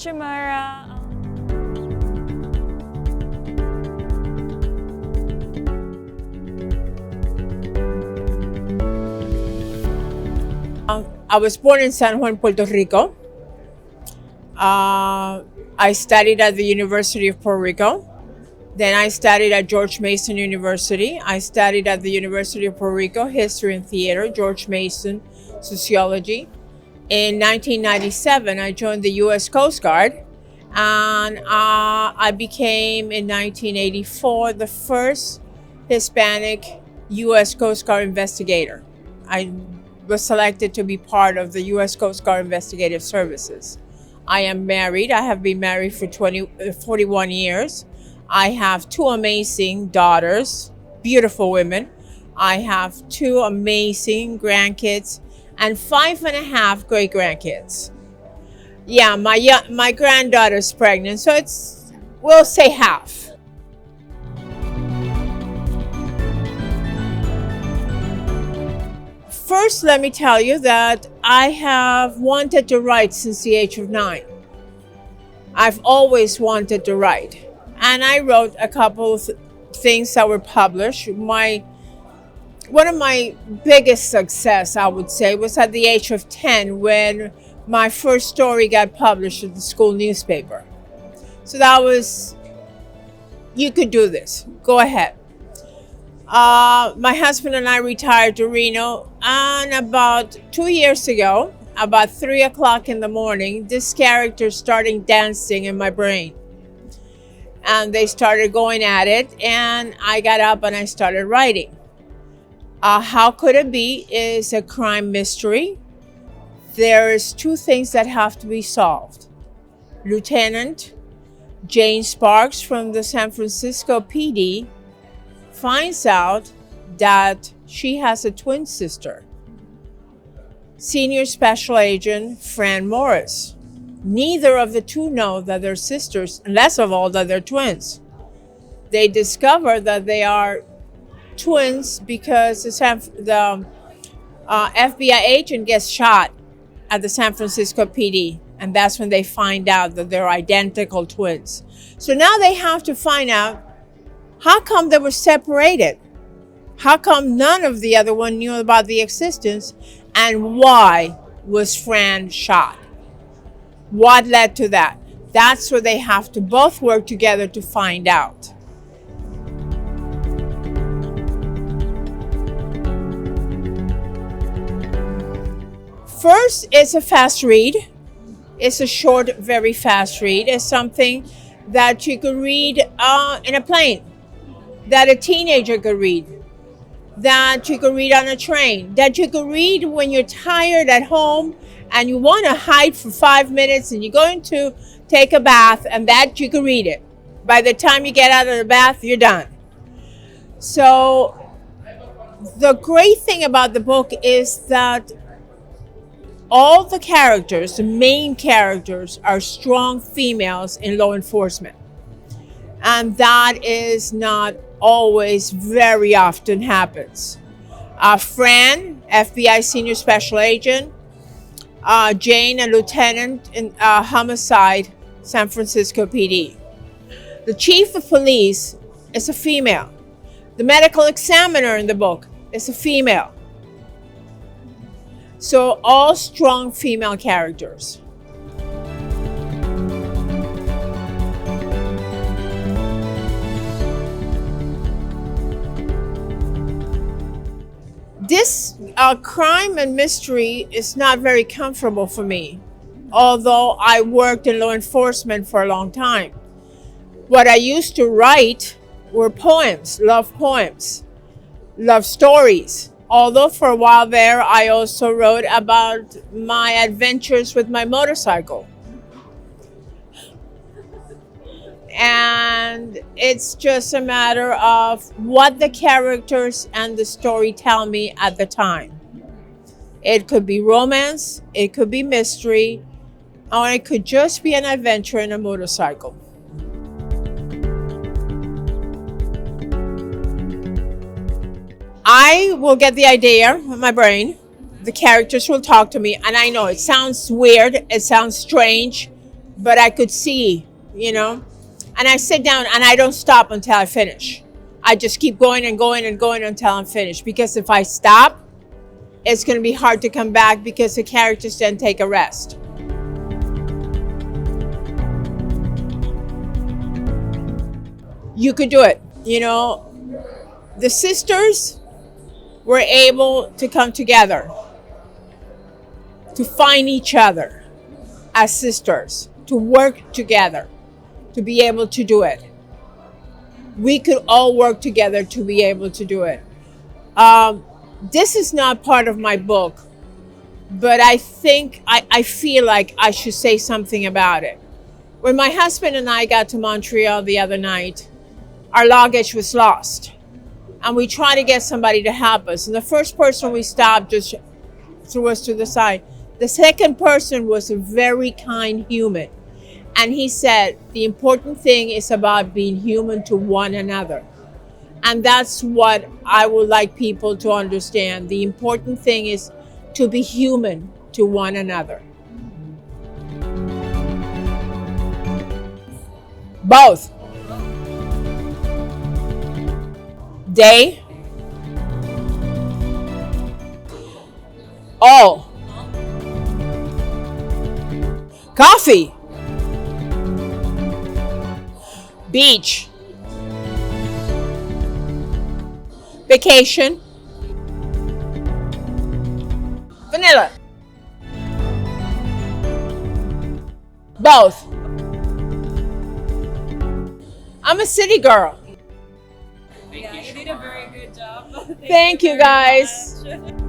Xiomara. I was born in San Juan, Puerto Rico. I studied at the University of Puerto Rico. Then I studied at George Mason University. I studied at the University of Puerto Rico, History and Theater, George Mason, Sociology. In 1997, I joined the U.S. Coast Guard, and I became, in 1984, the first Hispanic U.S. Coast Guard investigator. I was selected to be part of the U.S. Coast Guard Investigative Services. I am married. I have been married for 41 years. I have two amazing daughters, beautiful women. I have two amazing grandkids and 5.5 great grandkids. Yeah, my granddaughter's pregnant, so we'll say half. First, let me tell you that I have wanted to write since the age of 9. I've always wanted to write. And I wrote a couple of things that were published. One of my biggest success, I would say, was at the age of 10 when my first story got published in the school newspaper. So that was, you could do this. Go ahead. My husband and I retired to Reno, and about 2 years ago, about 3 o'clock in the morning, this character started dancing in my brain. And they started going at it, and I got up and I started writing. How Could It Be is a crime mystery. There's two things that have to be solved. Lieutenant Jane Sparks from the San Francisco PD finds out that she has a twin sister. Senior Special Agent Fran Morris. Neither of the two know that they're sisters, less of all that they're twins. They discover that they are twins because the FBI agent gets shot at the San Francisco PD, and that's when they find out that they're identical twins. So now they have to find out, how come they were separated? How come none of the other one knew about the existence? And why was Fran shot? What led to that? That's where they have to both work together to find out. First, it's a fast read. It's a short, very fast read. It's something that you could read in a plane, that a teenager could read, that you could read on a train, that you could read when you're tired at home and you want to hide for 5 minutes and you're going to take a bath, and that you can read it. By the time you get out of the bath, you're done. So the great thing about the book is that all the characters, the main characters, are strong females in law enforcement. And that is not always, very often happens. Fran, FBI Senior Special Agent, Jane, a lieutenant in homicide, San Francisco PD. The chief of police is a female. The medical examiner in the book is a female. So all strong female characters. This crime and mystery is not very comfortable for me, although I worked in law enforcement for a long time. What I used to write were poems, love stories. Although for a while there, I also wrote about my adventures with my motorcycle. And it's just a matter of what the characters and the story tell me at the time. It could be romance, it could be mystery, or it could just be an adventure in a motorcycle. I will get the idea in my brain. The characters will talk to me, and I know it sounds weird, it sounds strange, but I could see, you know. And I sit down and I don't stop until I finish. I just keep going and going and going until I'm finished. Because if I stop, it's going to be hard to come back because the characters then take a rest. You could do it. You know, the sisters were able to come together, to find each other as sisters, to work together, to be able to do it. We could all work together to be able to do it. This is not part of my book, but I feel like I should say something about it. When my husband and I got to Montreal the other night, our luggage was lost. And we tried to get somebody to help us. And the first person we stopped just threw us to the side. The second person was a very kind human. And he said, the important thing is about being human to one another. And that's what I would like people to understand. The important thing is to be human to one another. Both. Day. All. Coffee. Beach. Vacation. Vanilla. Both. I'm a city girl. Yeah, you did a very good job. Thank you, guys. Very much.